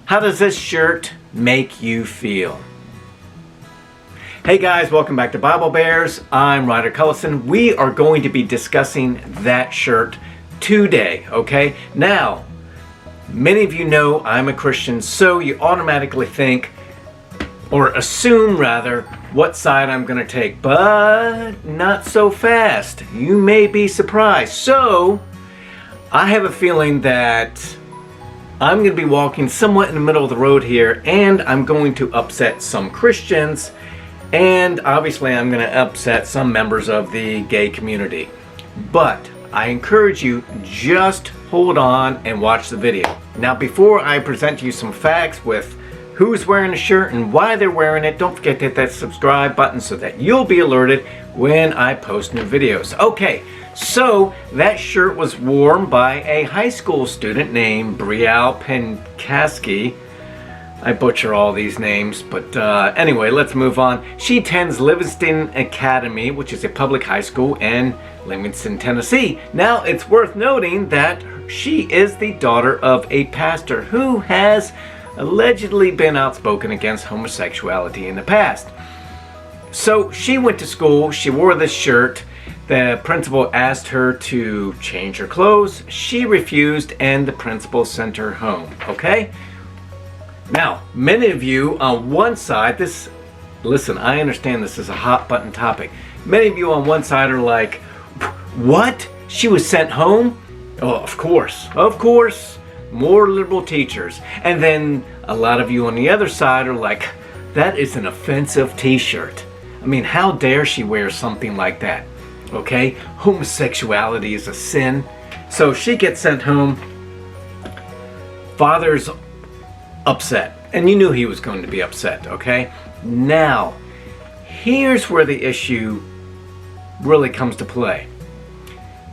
How does this shirt make you feel? Hey guys, welcome back to Bible Bears. I'm Ryder Cullison. We are going to be discussing that shirt today, okay? Now, many of you know I'm a Christian, so you automatically think, or assume rather, what side I'm going to take. But not so fast. You may be surprised. So, I have a feeling that I'm going to be walking somewhat in the middle of the road here, and I'm going to upset some Christians, and obviously I'm going to upset some members of the gay community. But I encourage you, just hold on and watch the video. Now, before I present you some facts with who's wearing the shirt and why they're wearing it, don't forget to hit that subscribe button so that you'll be alerted when I post new videos. Okay, so that shirt was worn by a high school student named Brielle Penkaski. I butcher all these names, but anyway, let's move on. She attends Livingston Academy, which is a public high school in Livingston, Tennessee. Now, it's worth noting that she is the daughter of a pastor who has allegedly been outspoken against homosexuality in the past. So she went to school, she wore this shirt. The principal asked her to change her clothes. She refused, and the principal sent her home, okay? Now, many of you on one side, listen, I understand this is a hot button topic. Many of you on one side are like, what? She was sent home? Oh, of course, more liberal teachers. And then a lot of you on the other side are like, that is an offensive t-shirt. I mean, how dare she wear something like that? Okay, homosexuality is a sin. So she gets sent home. Father's upset, and you knew he was going to be upset, okay? Now, here's where the issue really comes to play.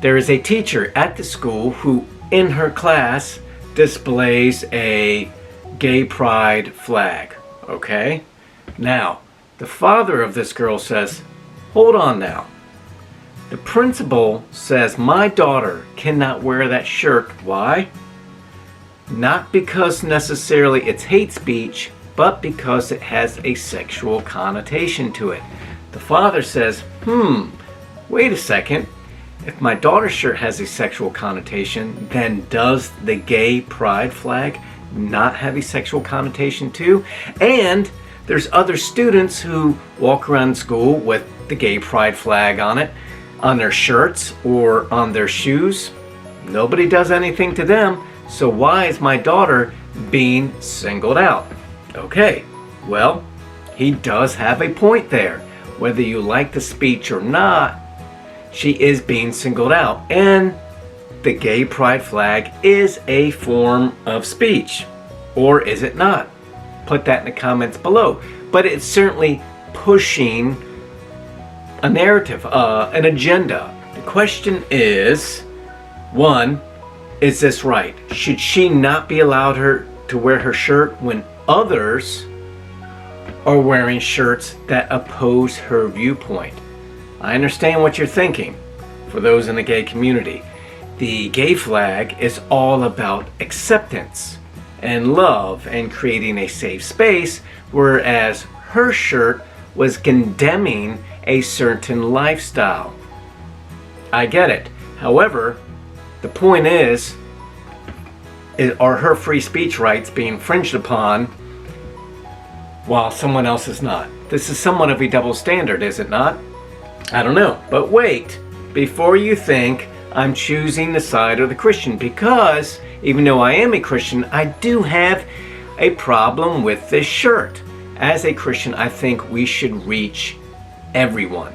There is a teacher at the school who, in her class, displays a gay pride flag, okay? Now, the father of this girl says, hold on now. The principal says my daughter cannot wear that shirt. Why? Not because necessarily it's hate speech, but because it has a sexual connotation to it. The father says, wait a second. If my daughter's shirt has a sexual connotation, then does the gay pride flag not have a sexual connotation too? And there's other students who walk around school with the gay pride flag on it, on their shirts or on their shoes. Nobody does anything to them, so why is my daughter being singled out? Okay, well, he does have a point there. Whether you like the speech or not, she is being singled out, and the gay pride flag is a form of speech, or is it not? Put that in the comments below. But it's certainly pushing a narrative, an agenda. The question is, one, is this right? Should she not be allowed to wear her shirt when others are wearing shirts that oppose her viewpoint? I understand what you're thinking. For those in the gay community, the gay flag is all about acceptance and love and creating a safe space, whereas her shirt was condemning a certain lifestyle. I get it. However, the point is, are her free speech rights being infringed upon while someone else is not? This is somewhat of a double standard, is it not? I don't know. But wait, before you think I'm choosing the side of the Christian, because even though I am a Christian, I do have a problem with this shirt. As a Christian, I think we should reach everyone,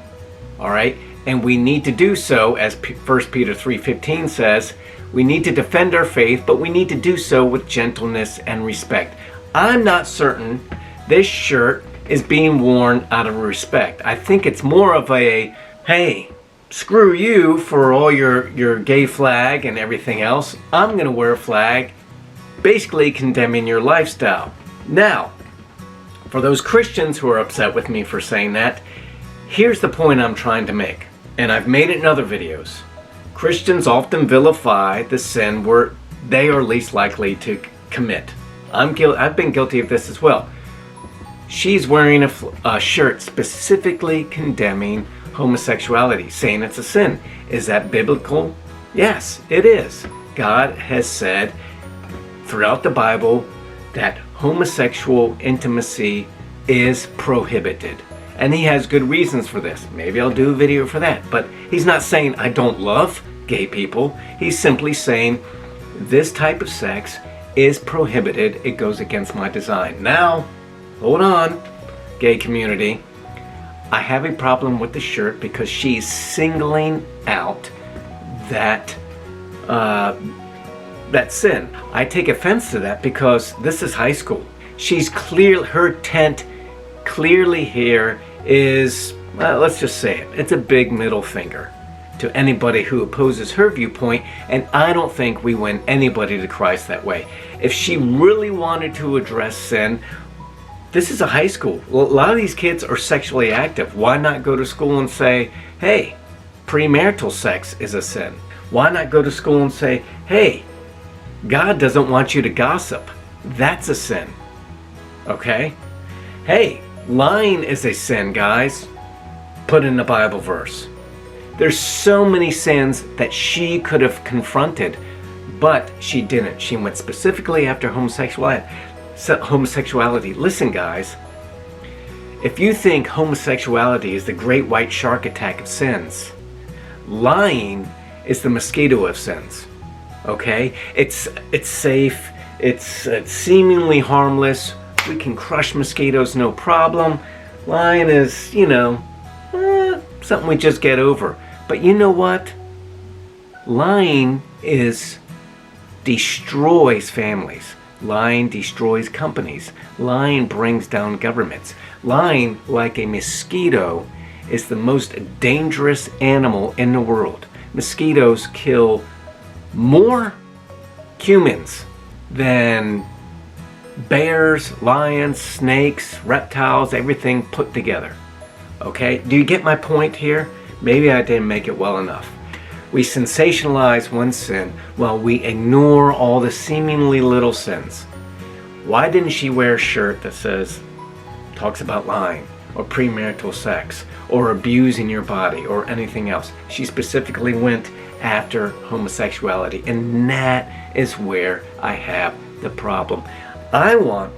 all right? And we need to do so, as 1 Peter 3:15 says, we need to defend our faith, but we need to do so with gentleness and respect. I'm not certain this shirt is being worn out of respect. I think it's more of a, hey, screw you for all your gay flag and everything else. I'm going to wear a flag basically condemning your lifestyle. Now, for those Christians who are upset with me for saying that, here's the point I'm trying to make, and I've made it in other videos. Christians often vilify the sin where they are least likely to commit. I've been guilty of this as well. She's wearing a shirt specifically condemning homosexuality, saying it's a sin. Is that biblical? Yes, it is. God has said throughout the Bible that homosexual intimacy is prohibited. And he has good reasons for this. Maybe I'll do a video for that. But he's not saying I don't love gay people. He's simply saying this type of sex is prohibited. It goes against my design. Now, hold on, gay community. I have a problem with the shirt because she's singling out that sin. I take offense to that because this is high school. Her tent clearly here is, let's just say it, it's a big middle finger to anybody who opposes her viewpoint, and I don't think we win anybody to Christ that way. If she really wanted to address sin, this is a high school. Well, a lot of these kids are sexually active. Why not go to school and say, hey, premarital sex is a sin? Why not go to school and say, hey, God doesn't want you to gossip. That's a sin. Okay? Hey, lying is a sin, guys. Put in the Bible verse. There's so many sins that she could have confronted, but she didn't. She went specifically after homosexuality. Listen, guys. If you think homosexuality is the great white shark attack of sins, lying is the mosquito of sins. Okay? It's safe. It's seemingly harmless. We can crush mosquitoes no problem. Lying is, something we just get over. But you know what? Lying destroys families. Lying destroys companies. Lying brings down governments. Lying, like a mosquito, is the most dangerous animal in the world. Mosquitoes kill more humans than bears, lions, snakes, reptiles, everything put together. Okay? Do you get my point here? Maybe I didn't make it well enough. We sensationalize one sin while we ignore all the seemingly little sins. Why didn't she wear a shirt that talks about lying, or premarital sex, or abusing your body, or anything else? She specifically went after homosexuality, and that is where I have the problem. I want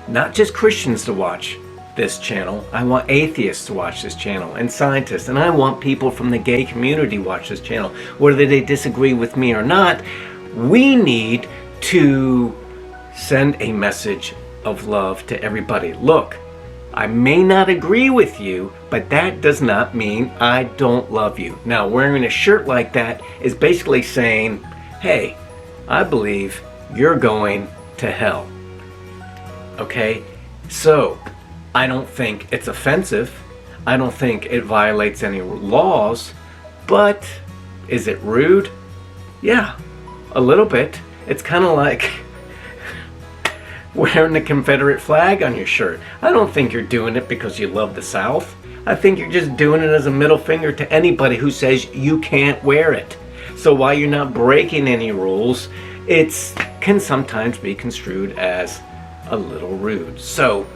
not just Christians to watch this channel. I want atheists to watch this channel, and scientists, and I want people from the gay community watch this channel. Whether they disagree with me or not, we need to send a message of love to everybody. Look, I may not agree with you, but that does not mean I don't love you. Now, wearing a shirt like that is basically saying, hey, I believe you're going to hell. Okay? So, I don't think it's offensive. I don't think it violates any laws. But is it rude? Yeah, a little bit. It's kind of like wearing the Confederate flag on your shirt. I don't think you're doing it because you love the South. I think you're just doing it as a middle finger to anybody who says you can't wear it. So while you're not breaking any rules, it can sometimes be construed as a little rude. So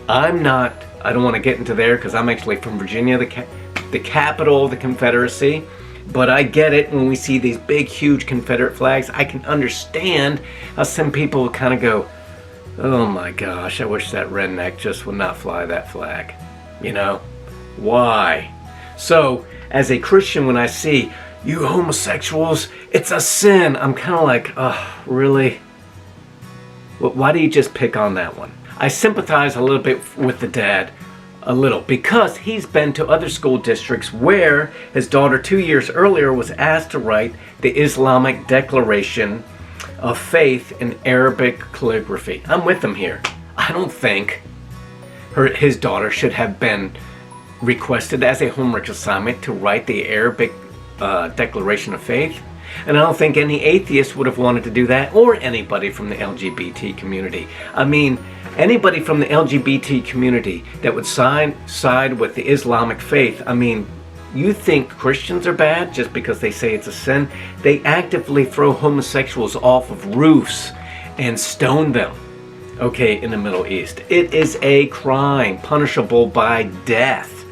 I don't want to get into there because I'm actually from Virginia, the capital of the Confederacy. But I get it when we see these big, huge Confederate flags. I can understand how some people kind of go, oh my gosh, I wish that redneck just would not fly that flag. Why? So, as a Christian, when I see you homosexuals, it's a sin, I'm kind of like, oh, really? Why do you just pick on that one? I sympathize a little bit with the dad, because he's been to other school districts where his daughter 2 years earlier was asked to write the Islamic Declaration of Faith in Arabic calligraphy. I'm with him here. I don't think his daughter should have been requested as a homework assignment to write the Arabic Declaration of Faith. And I don't think any atheist would have wanted to do that, or anybody from the LGBT community. I mean, anybody from the LGBT community that would side with the Islamic faith. I mean, you think Christians are bad just because they say it's a sin? They actively throw homosexuals off of roofs and stone them, okay, in the Middle East. It is a crime punishable by death.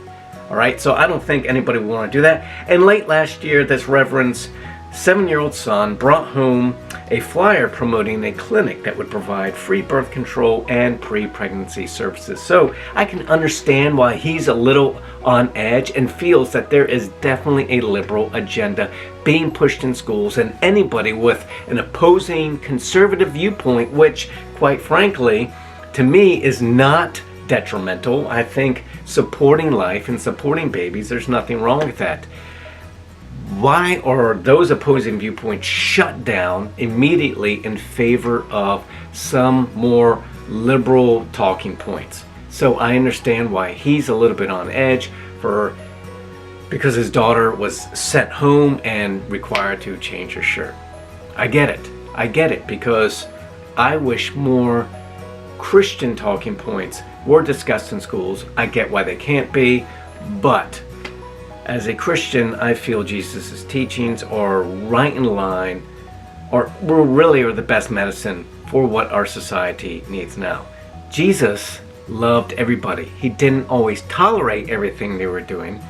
All right, so I don't think anybody would want to do that. And late last year, this reverend's 7-year-old son brought home a flyer promoting a clinic that would provide free birth control and pre-pregnancy services. So I can understand why he's a little on edge and feels that there is definitely a liberal agenda being pushed in schools, and anybody with an opposing conservative viewpoint, which quite frankly to me is not detrimental. I think supporting life and supporting babies, there's nothing wrong with that. Why are those opposing viewpoints shut down immediately in favor of some more liberal talking points? So I understand why he's a little bit on edge because his daughter was sent home and required to change her shirt. I get it because I wish more Christian talking points were discussed in schools. I get why they can't be, but as a Christian, I feel Jesus' teachings are right in line, or really are the best medicine for what our society needs now. Jesus loved everybody. He didn't always tolerate everything they were doing.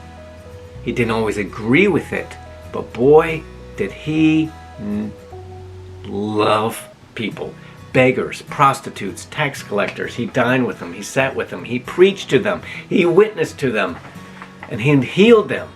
He didn't always agree with it, but boy, did he love people. Beggars, prostitutes, tax collectors. He dined with them. He sat with them. He preached to them. He witnessed to them. And he healed them.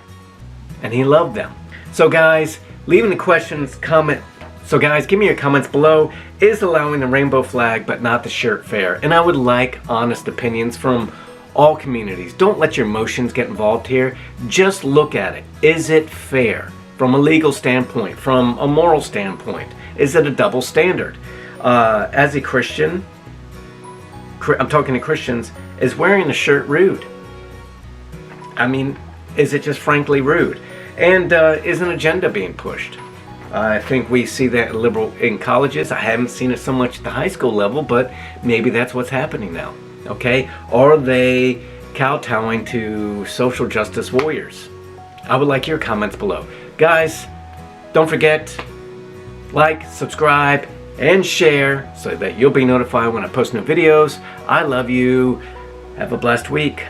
And he loved them. So guys, leaving the questions, comment. So guys, give me your comments below. Is allowing the rainbow flag but not the shirt fair? And I would like honest opinions from all communities. Don't let your emotions get involved here. Just look at it. Is it fair? From a legal standpoint, from a moral standpoint, is it a double standard? As a Christian, I'm talking to Christians, is wearing a shirt rude? I mean, is it just frankly rude? And is an agenda being pushed? I think we see that in colleges. I haven't seen it so much at the high school level, but maybe that's what's happening now. Okay? Are they kowtowing to social justice warriors? I would like your comments below. Guys, don't forget, like, subscribe, and share so that you'll be notified when I post new videos. I love you. Have a blessed week.